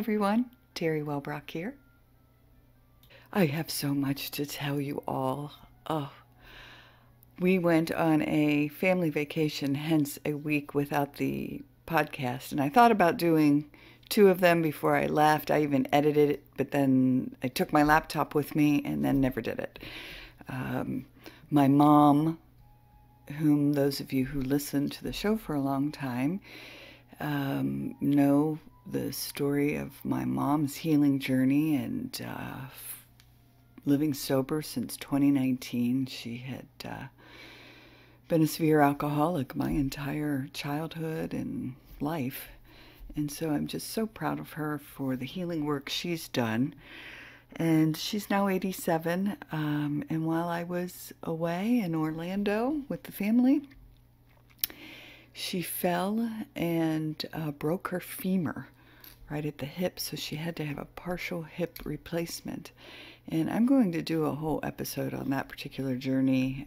everyone. Teri Wellbrock here. I have so much to tell you all. Oh, we went on a family vacation, hence a week without the podcast. And I thought about doing 2 of them before I left. I even edited it, but then I took my laptop with me and then never did it. My mom, whom those of you who listened to the show for a long time know the story of my mom's healing journey and living sober since 2019. She had been a severe alcoholic my entire childhood and life. And so I'm just so proud of her for the healing work she's done. And she's now 87. And while I was away in Orlando with the family, she fell and broke her femur right at the hip, so she had to have a partial hip replacement. And I'm going to do a whole episode on that particular journey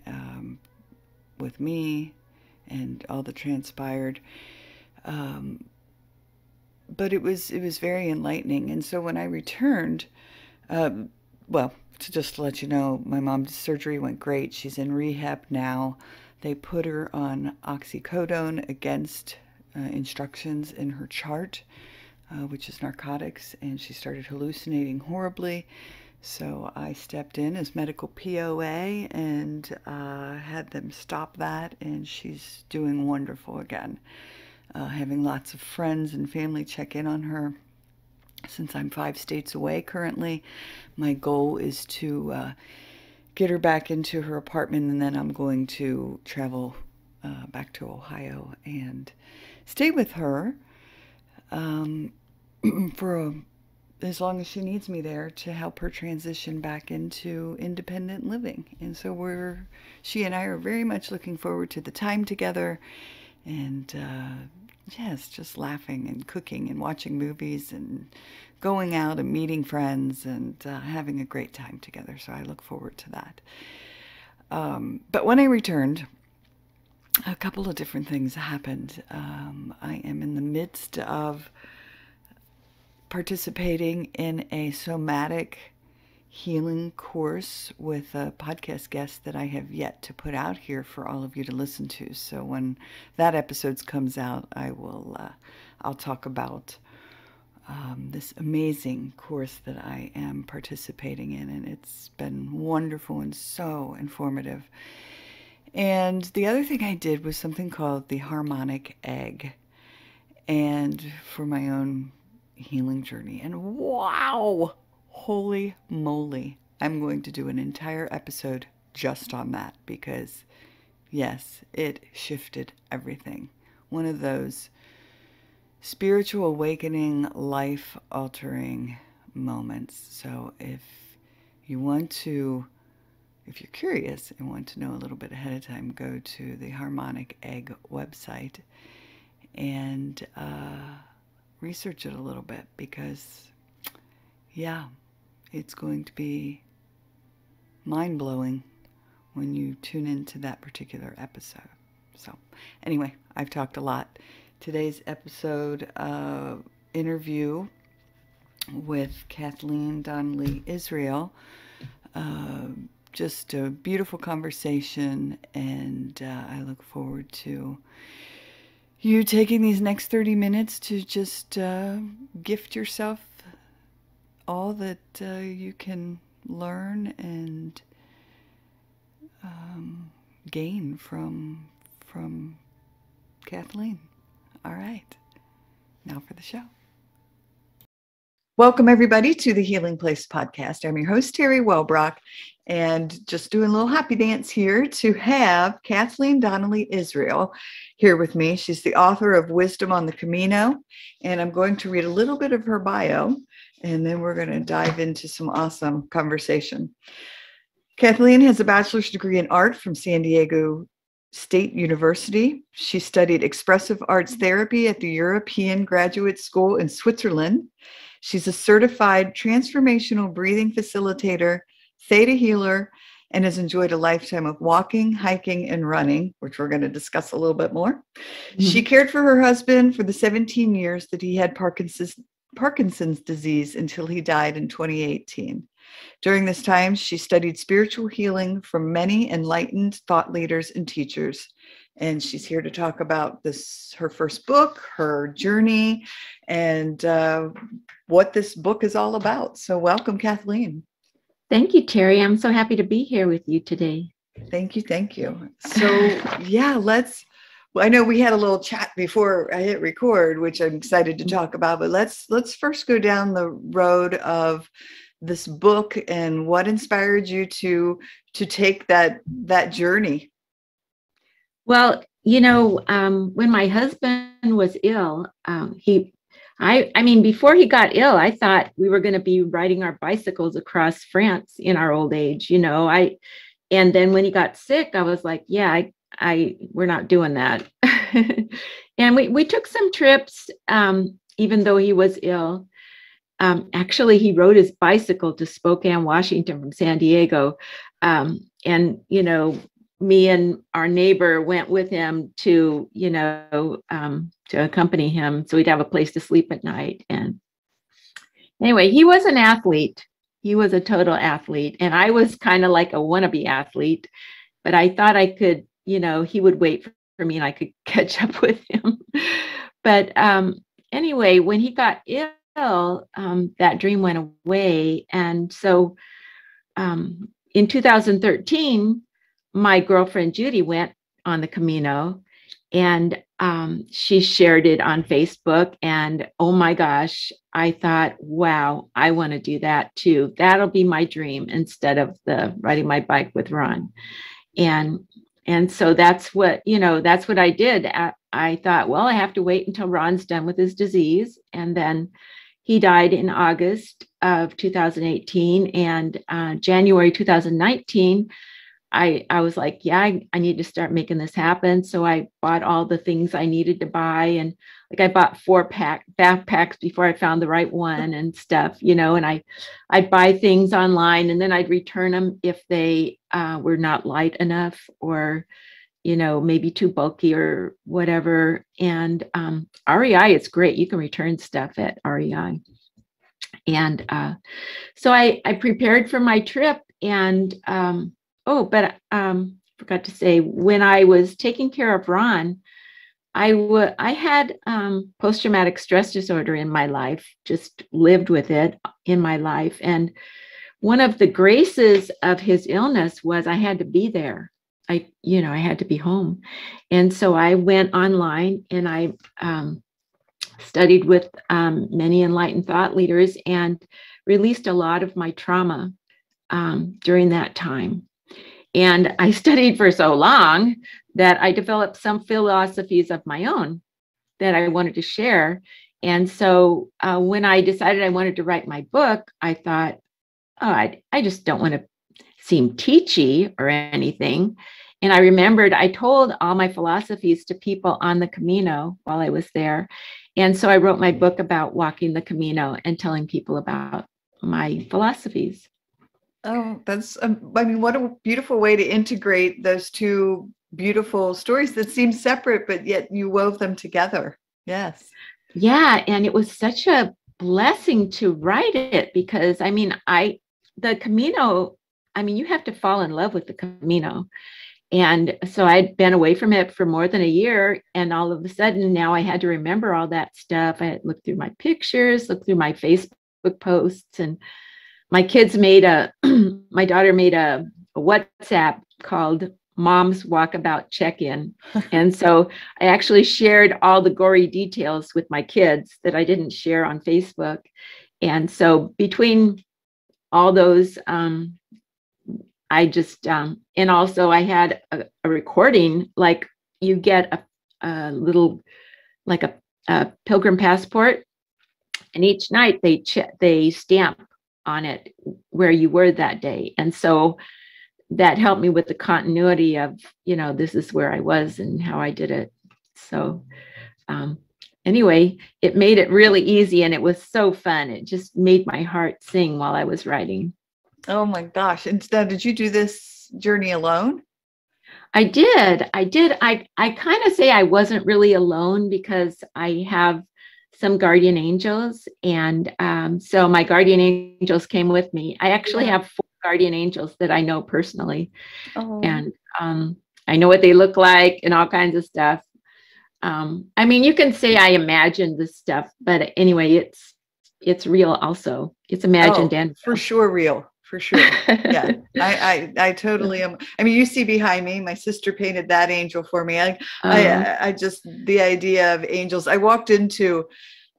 with me and all that transpired. But it was very enlightening. And so when I returned, well, to just let you know, my mom's surgery went great. She's in rehab now. They put her on oxycodone against instructions in her chart, which is narcotics, and she started hallucinating horribly. So I stepped in as medical POA and had them stop that, and she's doing wonderful again. Having lots of friends and family check in on her. Since I'm 5 states away currently, my goal is to get her back into her apartment, and then I'm going to travel back to Ohio and stay with her for as long as she needs me there to help her transition back into independent living. And so she and I are very much looking forward to the time together, and yes, just laughing and cooking and watching movies and going out and meeting friends and having a great time together. So I look forward to that. But when I returned, a couple of different things happened. I am in the midst of participating in a somatic healing course with a podcast guest that I have yet to put out here for all of you to listen to. So when that episode comes out, I'll talk about this amazing course that I am participating in, and it's been wonderful and so informative. And the other thing I did was something called the Harmonic Egg, and for my own healing journey. And wow, holy moly, I'm going to do an entire episode just on that, because yes, it shifted everything. One of those spiritual awakening, life-altering moments. So if you're curious and want to know a little bit ahead of time, go to the Harmonic Egg website and research it a little bit, because yeah, it's going to be mind-blowing when you tune into that particular episode. So anyway, I've talked a lot. Today's episode interview with Kathleen Donnelly Israel. Just a beautiful conversation, and I look forward to you taking these next 30 minutes to just gift yourself all that you can learn and gain from Kathleen. All right, now for the show. Welcome, everybody, to the Healing Place podcast. I'm your host, Teri Wellbrock, and just doing a little happy dance here to have Kathleen Donnelly Israel here with me. She's the author of Wisdom on the Camino, and I'm going to read a little bit of her bio, and then we're going to dive into some awesome conversation. Kathleen has a bachelor's degree in art from San Diego State University. She studied Expressive Arts Therapy at the European Graduate School in Switzerland. She's a certified Transformational Breathing Facilitator, Theta Healer, and has enjoyed a lifetime of walking, hiking, and running, which we're going to discuss a little bit more. Mm-hmm. She cared for her husband for the 17 years that he had Parkinson's disease until he died in 2018. During this time, she studied spiritual healing from many enlightened thought leaders and teachers. And she's here to talk about this, her first book, her journey, and what this book is all about. So welcome, Kathleen. Thank you, Teri. I'm so happy to be here with you today. Thank you. Thank you. So yeah, I know we had a little chat before I hit record, which I'm excited to talk about, but let's first go down the road of this book and what inspired you to take that journey. Well, when my husband was ill, before he got ill, I thought we were going to be riding our bicycles across France in our old age. And then when he got sick, I was like, yeah, we're not doing that. And we took some trips, even though he was ill. Actually, he rode his bicycle to Spokane, Washington from San Diego. Me and our neighbor went with him to accompany him so he'd have a place to sleep at night. And anyway, he was an athlete. He was a total athlete. And I was kind of like a wannabe athlete, but I thought I could, he would wait for me and I could catch up with him. But anyway, when he got ill, that dream went away. And so in 2013, my girlfriend Judy went on the Camino, and she shared it on Facebook. And oh my gosh, I thought, wow, I want to do that too. That'll be my dream instead of the riding my bike with Ron. And so that's what I did. I thought, well, I have to wait until Ron's done with his disease. And then he died in August of 2018, and January 2019, I was like, yeah, I need to start making this happen. So I bought all the things I needed to buy. And like I bought 4 backpacks before I found the right one and stuff, and I'd buy things online and then I'd return them if they were not light enough or, maybe too bulky or whatever. And REI, it's great. You can return stuff at REI. And so I prepared for my trip, and forgot to say, when I was taking care of Ron, I had post-traumatic stress disorder in my life, just lived with it in my life. And one of the graces of his illness was I had to be there. I had to be home. And so I went online and I studied with many enlightened thought leaders and released a lot of my trauma during that time. And I studied for so long that I developed some philosophies of my own that I wanted to share. And so when I decided I wanted to write my book, I thought, I just don't want to seem teachy or anything. And I remembered I told all my philosophies to people on the Camino while I was there. And so I wrote my book about walking the Camino and telling people about my philosophies. Oh, that's, what a beautiful way to integrate those two beautiful stories that seem separate, but yet you wove them together. Yes. Yeah. And it was such a blessing to write it because, the Camino, you have to fall in love with the Camino. And so I'd been away from it for more than a year. And all of a sudden now I had to remember all that stuff. I had looked through my pictures, looked through my Facebook posts, and my kids my daughter made a WhatsApp called Mom's Walkabout Check-In. And so I actually shared all the gory details with my kids that I didn't share on Facebook. And so between all those, I just, and also I had a recording, like you get a little, like a pilgrim passport. And each night they stamp on it where you were that day. And so that helped me with the continuity of, this is where I was and how I did it. So anyway, it made it really easy and it was so fun. It just made my heart sing while I was writing. Oh my gosh. And now, did you do this journey alone? I did. I kind of say I wasn't really alone because I have some guardian angels. And so my guardian angels came with me. I actually have 4 guardian angels that I know personally. Oh. And I know what they look like and all kinds of stuff. I mean, you can say I imagined this stuff, but anyway, it's real also. It's imagined and for sure real. For sure. Yeah. I totally am. I mean, you see behind me, my sister painted that angel for me. I just, the idea of angels. I walked into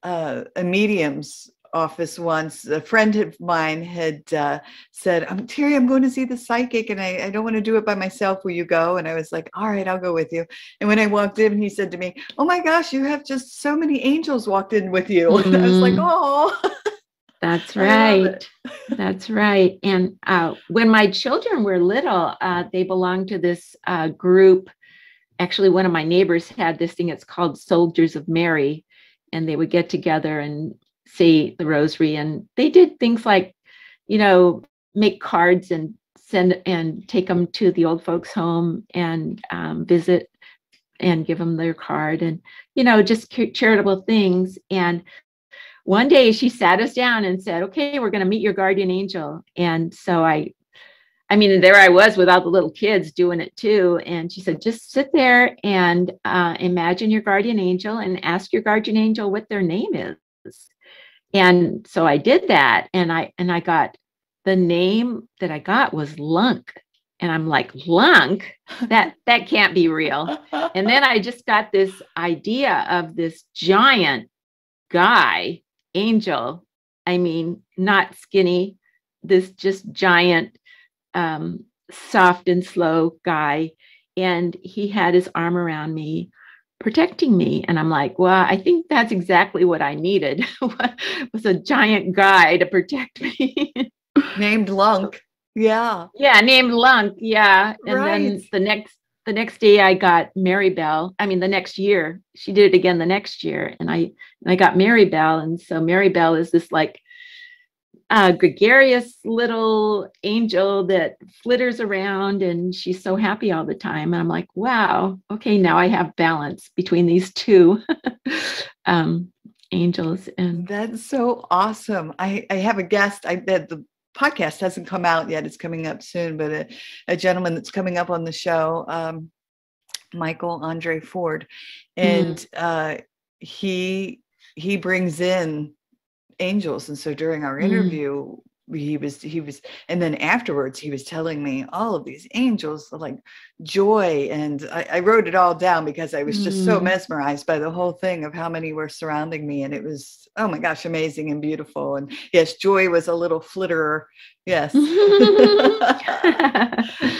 a medium's office once. A friend of mine had said, Teri, I'm going to see the psychic and I don't want to do it by myself. Will you go? And I was like, all right, I'll go with you. And when I walked in, he said to me, oh my gosh, you have just so many angels walked in with you. Mm-hmm. And I was like, oh. That's right. That's right. And when my children were little, they belonged to this group. Actually, one of my neighbors had this thing. It's called Soldiers of Mary. And they would get together and say the rosary. And they did things like, make cards and send and take them to the old folks' home and visit and give them their card and, just charitable things. And one day she sat us down and said, okay, we're going to meet your guardian angel. And so I mean, there I was with all the little kids doing it too. And she said, just sit there and imagine your guardian angel and ask your guardian angel what their name is. And so I did that. And I got, the name that I got was Lunk. And I'm like, Lunk? That can't be real. And then I just got this idea of this giant guy, angel. I mean, not skinny, this just giant, soft and slow guy. And he had his arm around me, protecting me. And I'm like, well, I think that's exactly what I needed, was a giant guy to protect me. Named Lunk. Yeah. Yeah, named Lunk. Yeah. And then the next day I got Mary Bell. I mean, the next year, she did it again the next year. And I got Mary Bell. And so Mary Bell is this like gregarious little angel that flitters around, and she's so happy all the time. And I'm like, wow, okay, now I have balance between these two angels. And that's so awesome. I have a guest. The podcast hasn't come out yet. It's coming up soon, but a gentleman that's coming up on the show, Michael Andre Ford, and he brings in angels. And so during our interview, he was, and then afterwards he was telling me all of these angels, like joy. And I wrote it all down because I was just so mesmerized by the whole thing of how many were surrounding me. And it was, oh my gosh, amazing and beautiful. And yes, joy was a little flitterer. Yes.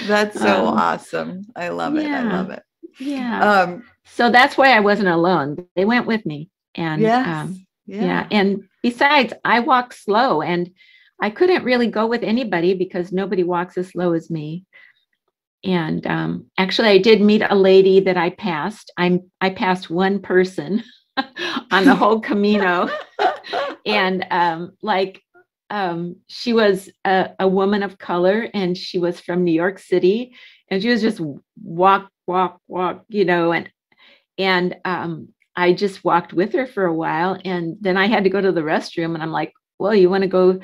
That's so awesome. I love it. I love it. Yeah. So that's why I wasn't alone. They went with me. And yeah. And besides, I walk slow, and I couldn't really go with anybody because nobody walks as slow as me. And actually, I did meet a lady that I passed. I passed one person on the whole Camino. And she was a woman of color, and she was from New York City. And she was just walk, and I just walked with her for a while. And then I had to go to the restroom, and I'm like, well, you want to go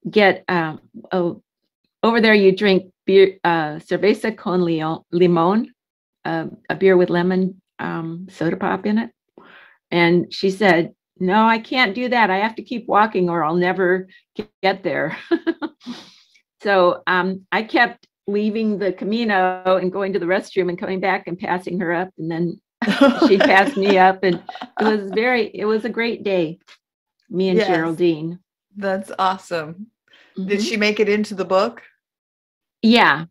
get over there, you drink beer, cerveza con limon, a beer with lemon soda pop in it. And she said, no, I can't do that. I have to keep walking or I'll never get there. So I kept leaving the Camino and going to the restroom and coming back and passing her up. And then she passed me up, and it was a great day. Me and Geraldine. That's awesome. Did she make it into the book? Yeah,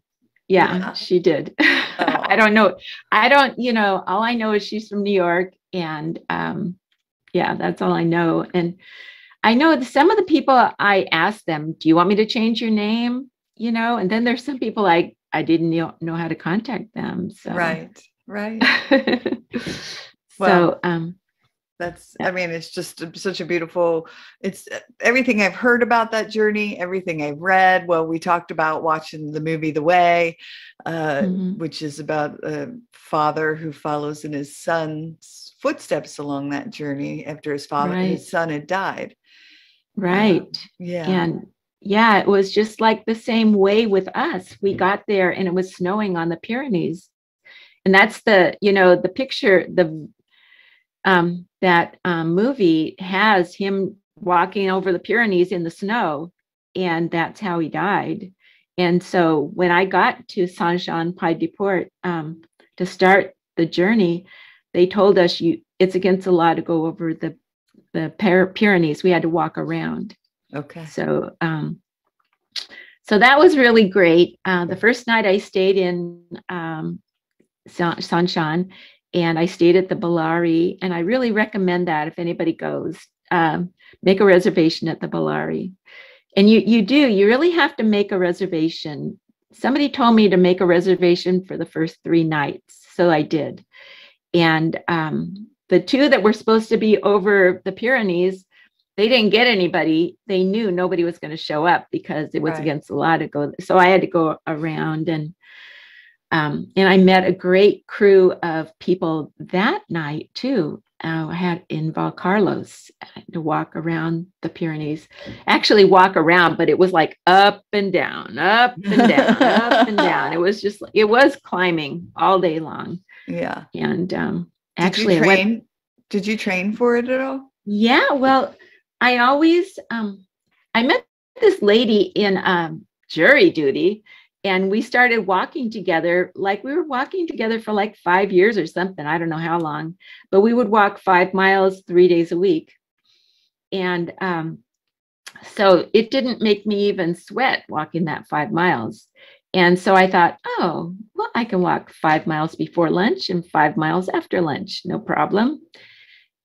she did. I don't know. All I know is she's from New York, and that's all I know. And I know some of the people, I asked them, do you want me to change your name? And then there's some people I didn't know how to contact them. So. Right. Well, That's, Yeah. I mean, it's just such a beautiful, it's everything I've heard about that journey, everything I've read. Well, we talked about watching the movie The Way, which is about a father who follows in his son's footsteps along that journey after his son had died. Right. Yeah. And yeah, it was just like the same way with us. We got there and it was snowing on the Pyrenees. And that's the picture, that movie has him walking over the Pyrenees in the snow, and that's how he died. And so when I got to Saint-Jean-Pied-de-Port to start the journey, they told us it's against the law to go over the Pyrenees. We had to walk around. Okay. So so that was really great. The first night I stayed in Saint-Jean, and I stayed at the Bellari, and I really recommend that if anybody goes, make a reservation at the Bellari. And you really have to make a reservation. Somebody told me to make a reservation for the first 3 nights, so I did. And the 2 that were supposed to be over the Pyrenees, they didn't get anybody. They knew nobody was going to show up because it was against the law to go. So I had to go around, and I met a great crew of people that night too. I had in Valcarlos to walk around the Pyrenees, actually walk around, but it was like up and down, up and down, up and down. It was climbing all day long. Yeah. And actually, did you train for it at all? Yeah. Well, I always, I met this lady in jury duty, and we started walking together. Like we were walking together for like 5 years or something. I don't know how long, but we would walk 5 miles 3 days a week. And so it didn't make me even sweat walking that 5 miles. And so I thought, oh, well, I can walk 5 miles before lunch and 5 miles after lunch, no problem.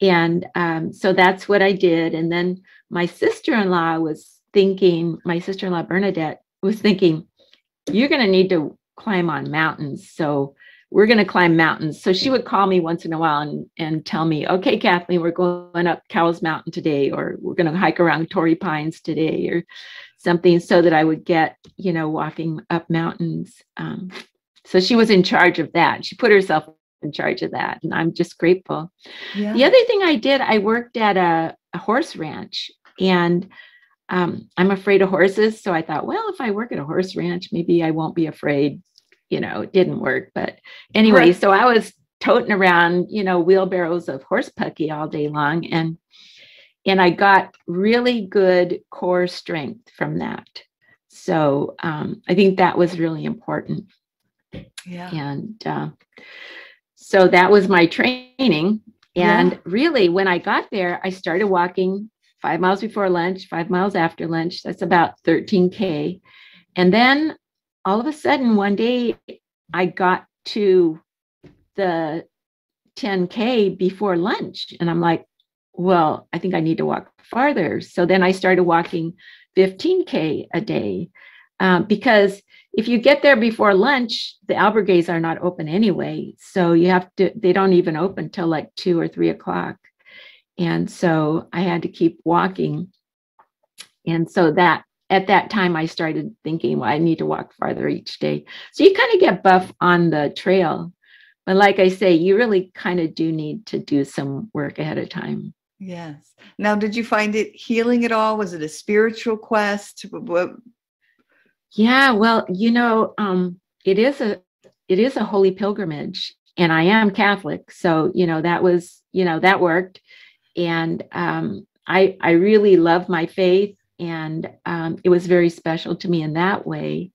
And so that's what I did. And then my sister-in-law Bernadette was thinking, you're going to need to climb on mountains. So we're going to climb mountains. So she would call me once in a while and tell me, okay, Kathleen, we're going up Cowles Mountain today, or we're going to hike around Torrey Pines today, or something, so that I would get, walking up mountains. So she was in charge of that. She put herself in charge of that, and I'm just grateful. Yeah. The other thing I did, I worked at a horse ranch, and I'm afraid of horses. So I thought, well, if I work at a horse ranch, maybe I won't be afraid. It didn't work. But anyway, right. So I was toting around, wheelbarrows of horse pucky all day long. And I got really good core strength from that. So I think that was really important. Yeah. And so that was my training. And really, when I got there, I started walking 5 miles before lunch, 5 miles after lunch. That's about 13K. And then all of a sudden, one day, I got to the 10K before lunch. And I'm like, well, I think I need to walk farther. So then I started walking 15K a day, because if you get there before lunch, the albergues are not open anyway. So they don't even open till like 2 or 3 o'clock. And so I had to keep walking. And so at that time, I started thinking, well, I need to walk farther each day. So you kind of get buff on the trail. But like I say, you really kind of do need to do some work ahead of time. Yes. Now, did you find it healing at all? Was it a spiritual quest? Yeah, well, it is a holy pilgrimage, and I am Catholic. So, that worked. And I really love my faith, and it was very special to me in that way.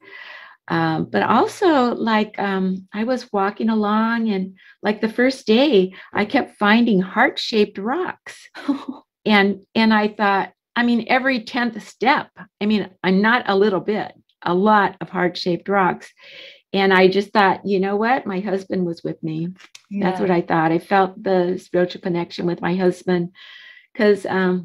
But also, like, I was walking along, and like the first day, I kept finding heart-shaped rocks. and I thought, every 10th step, I'm not a little bit, a lot of heart-shaped rocks. And I just thought, you know what? My husband was with me. Yeah. That's what I thought. I felt the spiritual connection with my husband, because a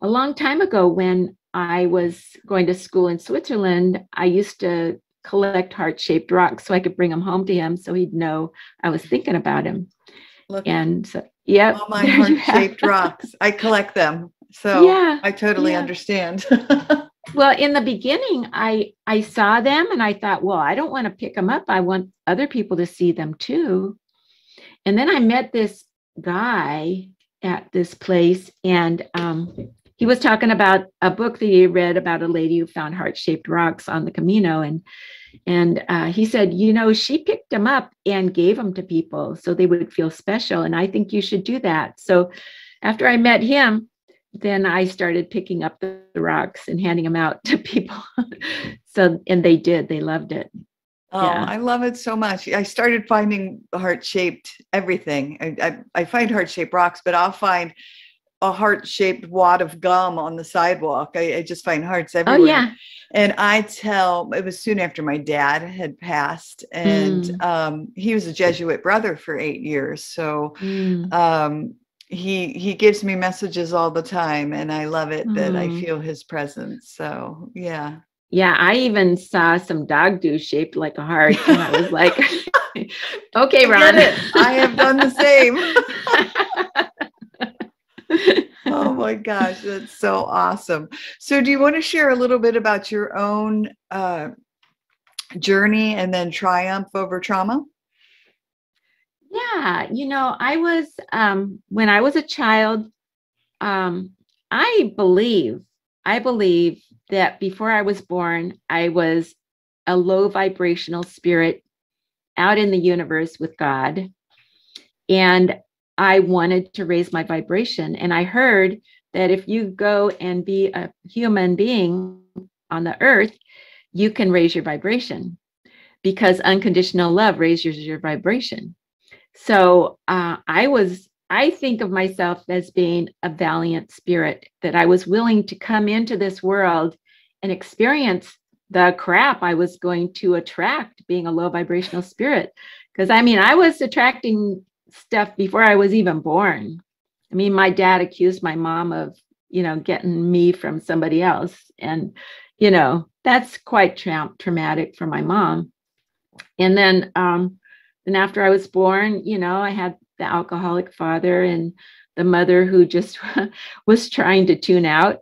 long time ago, when I was going to school in Switzerland, I used to collect heart-shaped rocks so I could bring them home to him, so he'd know I was thinking about him. Look, and so, Yep. All my There you have. heart-shaped rocks. I collect them. So Yeah. I totally Yeah. understand. Well, in the beginning, I saw them and I thought, well, I don't want to pick them up. I want other people to see them too. And then I met this guy at this place, and he was talking about a book that he read about a lady who found heart-shaped rocks on the Camino, and he said, she picked them up and gave them to people so they would feel special, and I think you should do that. So after I met him, then I started picking up the rocks and handing them out to people. And they did. They loved it. Oh, Yeah. I love it so much. I started finding heart-shaped everything. I find heart-shaped rocks, but I'll find a heart-shaped wad of gum on the sidewalk. I just find hearts everywhere. Oh, yeah. And it was soon after my dad had passed, and he was a Jesuit brother for 8 years. So he gives me messages all the time, and I love it that I feel his presence. So yeah. Yeah, I even saw some dog do shaped like a heart, and I was like, okay, Ron. I have done the same. Oh my gosh, that's so awesome. So do you want to share a little bit about your own journey and then triumph over trauma? Yeah, I was, when I was a child, I believe that before I was born, I was a low vibrational spirit out in the universe with God. And I wanted to raise my vibration. And I heard that if you go and be a human being on the earth, you can raise your vibration, because unconditional love raises your vibration. So I think of myself as being a valiant spirit, that I was willing to come into this world and experience the crap I was going to attract being a low vibrational spirit. Because I was attracting stuff before I was even born. My dad accused my mom of, getting me from somebody else. And, that's quite traumatic for my mom. And then after I was born, I had the alcoholic father and the mother who just was trying to tune out.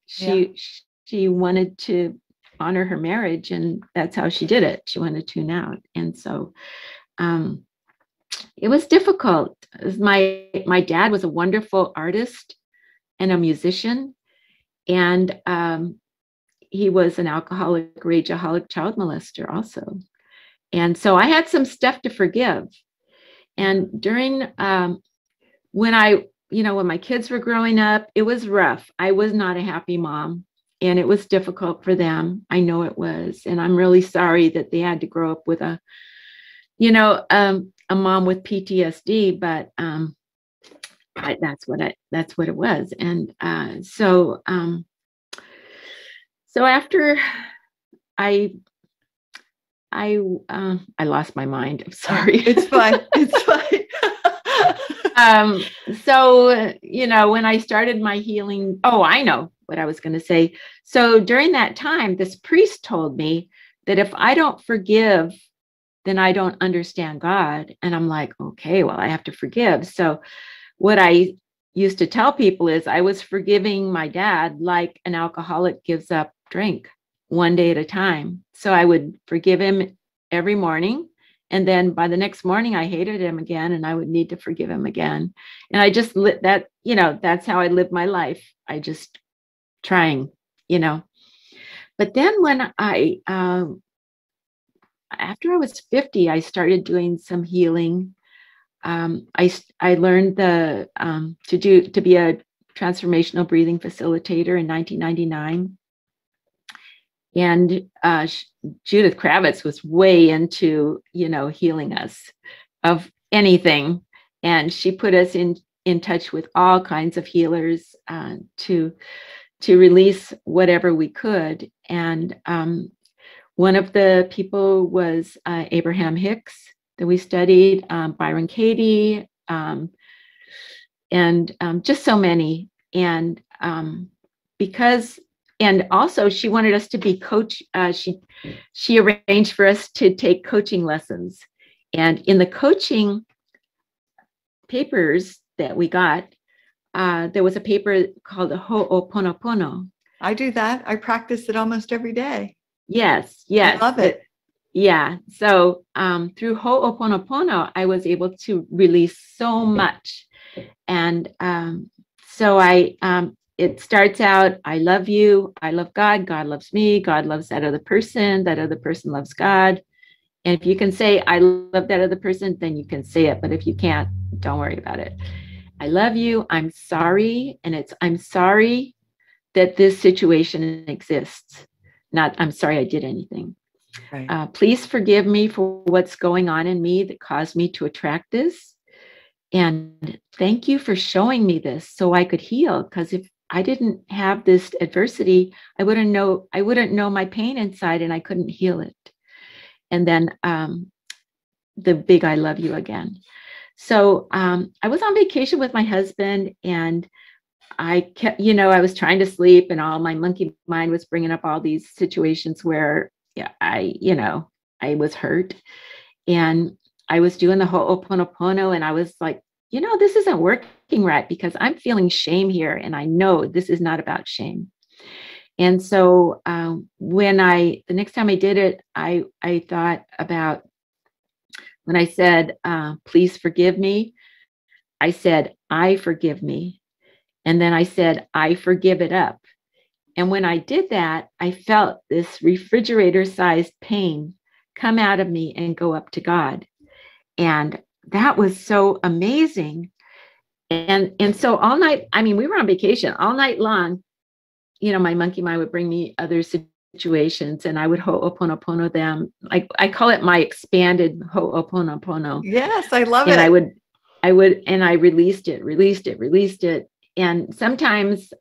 She wanted to honor her marriage, and that's how she did it. She wanted to tune out. And so it was difficult. My dad was a wonderful artist and a musician, and he was an alcoholic, rageaholic child molester also. And so I had some stuff to forgive. And during when my kids were growing up, it was rough. I was not a happy mom, and it was difficult for them. I know it was. And I'm really sorry that they had to grow up with a mom with PTSD, but that's what it was. And so after I lost my mind. I'm sorry. It's fine. It's fine. So, when I started my healing, I know what I was going to say. So during that time, this priest told me that if I don't forgive, then I don't understand God. And I'm like, okay, well, I have to forgive. So what I used to tell people is I was forgiving my dad like an alcoholic gives up drink, one day at a time. So I would forgive him every morning. And then by the next morning, I hated him again, and I would need to forgive him again. And I just that's how I lived my life. I just trying, But then when after I was 50, I started doing some healing. I learned to be a transformational breathing facilitator in 1999. And Judith Kravitz was way into, healing us of anything. And she put us in touch with all kinds of healers to release whatever we could. And one of the people was Abraham Hicks that we studied, Byron Katie, and just so many. And and also she wanted us to be coach. She arranged for us to take coaching lessons. And in the coaching papers that we got, there was a paper called the Ho Oponopono. I do that. I practice it almost every day. Yes, I yes. love it. Yeah. So through Ho Oponopono, I was able to release so much. And so it starts out, I love you, I love God, God loves me, God loves that other person loves God. And if you can say, I love that other person, then you can say it. But if you can't, don't worry about it. I love you, I'm sorry. And I'm sorry that this situation exists. Not, I'm sorry I did anything. Right. Please forgive me for what's going on in me that caused me to attract this. And thank you for showing me this so I could heal. Because if I didn't have this adversity, I wouldn't know my pain inside, and I couldn't heal it. And then the big I love you again. So I was on vacation with my husband, and I kept, I was trying to sleep, and all my monkey mind was bringing up all these situations where I was hurt, and I was doing the Ho Oponopono, and I was like, this isn't working right, because I'm feeling shame here, and I know this is not about shame. And so the next time I did it, I thought about when I said, please forgive me, I said, I forgive me. And then I said, I forgive it up. And when I did that, I felt this refrigerator-sized pain come out of me and go up to God. And that was so amazing. And so all night, we were on vacation all night long. My monkey mind would bring me other situations, and I would Ho Oponopono them. Like, I call it my expanded Ho Oponopono. Yes, I love it. And I released it. And sometimes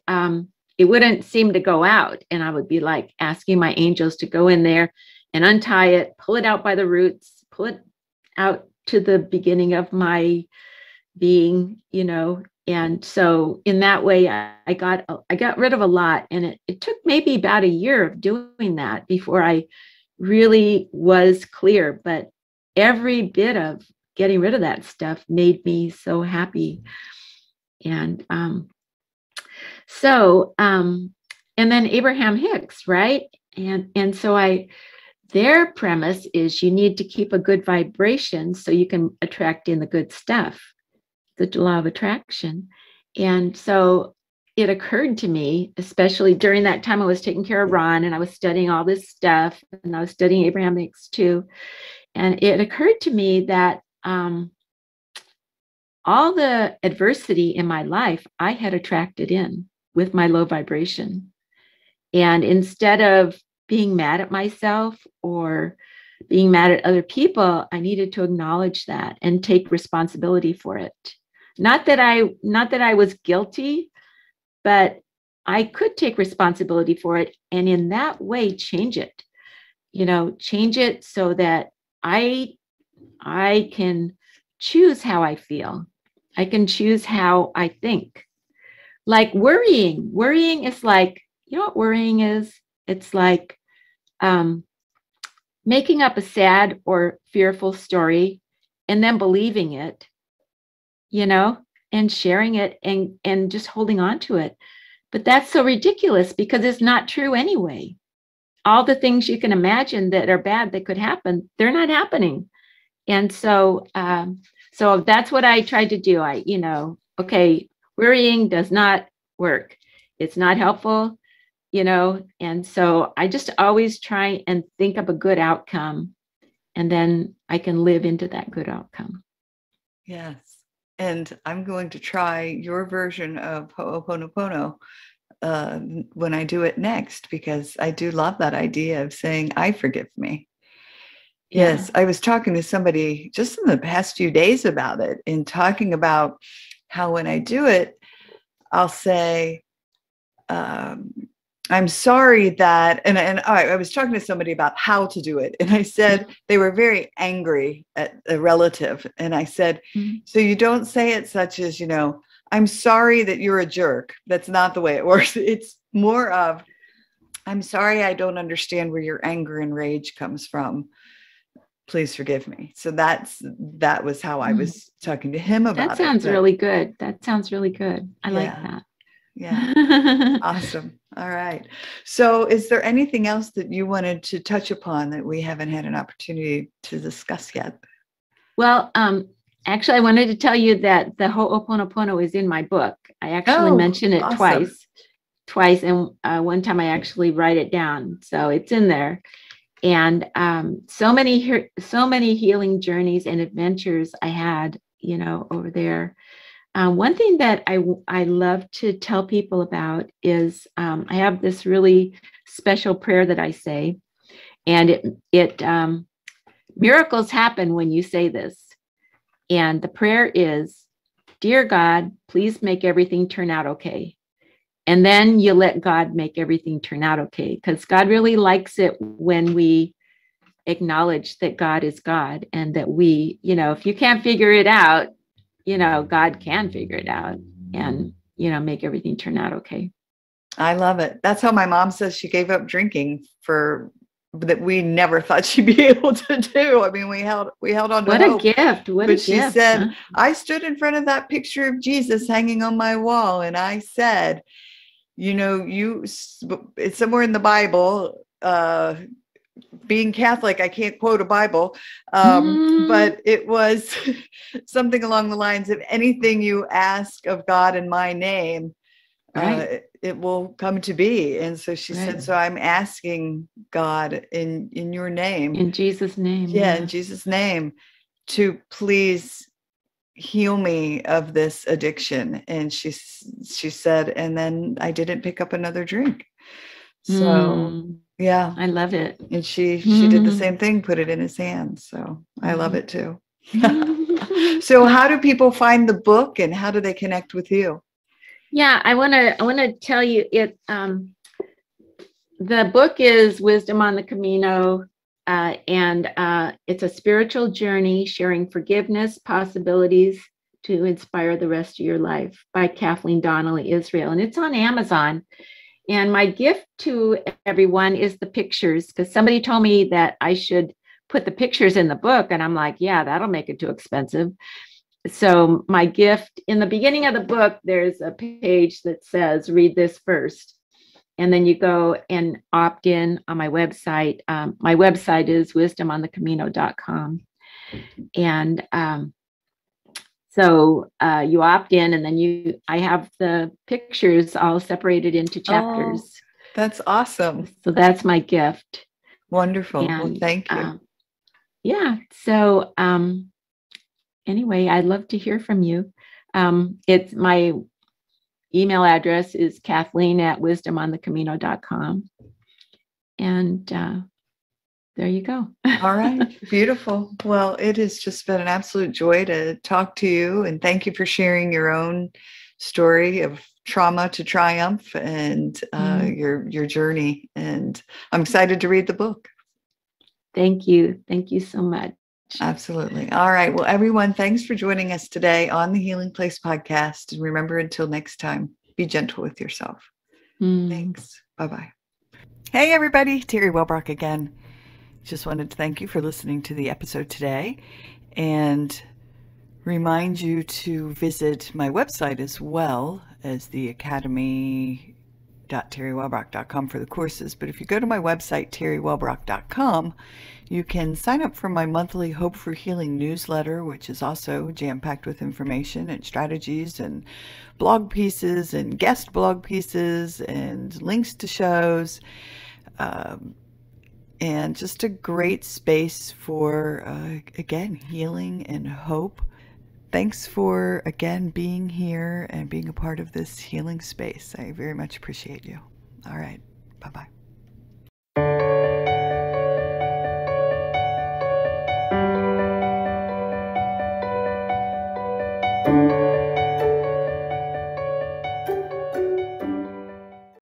it wouldn't seem to go out. And I would be like asking my angels to go in there and untie it, pull it out by the roots, pull it out to the beginning of my being, And so in that way, I got rid of a lot. And it took maybe about a year of doing that before I really was clear. But every bit of getting rid of that stuff made me so happy. And and then Abraham Hicks, right? And so their premise is you need to keep a good vibration so you can attract in the good stuff, the law of attraction. And so it occurred to me, especially during that time I was taking care of Ron, and I was studying all this stuff, and I was studying Abraham Hicks too. And it occurred to me that all the adversity in my life, I had attracted in with my low vibration. And instead of being mad at myself or being mad at other people, I needed to acknowledge that and take responsibility for it. Not that I was guilty, but I could take responsibility for it, and in that way change it. Change it so that I can choose how I feel. I can choose how I think. Like worrying. Worrying is like, you know what worrying is? It's like making up a sad or fearful story and then believing it, and sharing it and just holding on to it. But that's so ridiculous because it's not true anyway. All the things you can imagine that are bad that could happen, they're not happening. And so that's what I tried to do. Worrying does not work. It's not helpful, and so I just always try and think of a good outcome, and then I can live into that good outcome. Yes. And I'm going to try your version of Ho Oponopono when I do it next, because I do love that idea of saying, I forgive me. Yeah. Yes, I was talking to somebody just in the past few days about it, and talking about how when I do it, I'll say, I'm sorry that, and I was talking to somebody about how to do it. And I said, they were very angry at a relative. And I said, so you don't say it such as, I'm sorry that you're a jerk. That's not the way it works. It's more of, I'm sorry, I don't understand where your anger and rage comes from. please forgive me. So that was how I was talking to him about that sounds really good. That sounds really good. I like that. Yeah. Awesome. All right. So is there anything else that you wanted to touch upon that we haven't had an opportunity to discuss yet? Well, actually, I wanted to tell you that the Ho Oponopono is in my book. I actually mention it awesome. twice. And one time I actually write it down. So it's in there. And so many healing journeys and adventures I had, over there. One thing that I love to tell people about is I have this really special prayer that I say, and it miracles happen when you say this. And the prayer is, "Dear God, please make everything turn out okay." And then you let God make everything turn out okay, because God really likes it when we acknowledge that God is God, and that we, if you can't figure it out, God can figure it out and, make everything turn out okay. I love it. That's how my mom says she gave up drinking that we never thought she'd be able to do. I mean, we held on to what hope. A gift. But she said, I stood in front of that picture of Jesus hanging on my wall, and I said, it's somewhere in the Bible, being Catholic, I can't quote a Bible, but it was something along the lines of, anything you ask of God in my name, it will come to be. And so she said, so I'm asking God in your name, in Jesus' name, in Jesus' name, to please heal me of this addiction. And she said, and then I didn't pick up another drink. So yeah, I love it. And she did the same thing, put it in his hands. So I love it too. So how do people find the book, and how do they connect with you? Yeah, I want to tell you it. The book is Wisdom on the Camino, and it's a spiritual journey sharing forgiveness, possibilities to inspire the rest of your life, by Kathleen Donnelly Israel, and it's on Amazon. And my gift to everyone is the pictures, because somebody told me that I should put the pictures in the book, and I'm like, yeah, that'll make it too expensive. So my gift, in the beginning of the book, there's a page that says, read this first. And then you go and opt in on my website. My website is wisdomonthecamino.com. And so you opt in, and then I have the pictures all separated into chapters. Oh, that's awesome. So that's my gift. Wonderful. Well, thank you. Yeah. So anyway, I'd love to hear from you. It's my email address is Kathleen@wisdomonthecamino.com. And there you go. All right. Beautiful. Well, it has just been an absolute joy to talk to you. And thank you for sharing your own story of trauma to triumph, and your journey. And I'm excited to read the book. Thank you. Thank you so much. Absolutely. All right. Well, everyone, thanks for joining us today on the Healing Place podcast. And remember, until next time, be gentle with yourself. Thanks. Bye-bye. Hey, everybody. Teri Wellbrock again. Just wanted to thank you for listening to the episode today, and remind you to visit my website as well as the academy.teriwellbrock.com for the courses. But if you go to my website, teriwellbrock.com, you can sign up for my monthly Hope for Healing newsletter, which is also jam-packed with information and strategies and blog pieces and guest blog pieces and links to shows. And just a great space for, again, healing and hope. Thanks for, again, being here and being a part of this healing space. I very much appreciate you. All right. Bye-bye.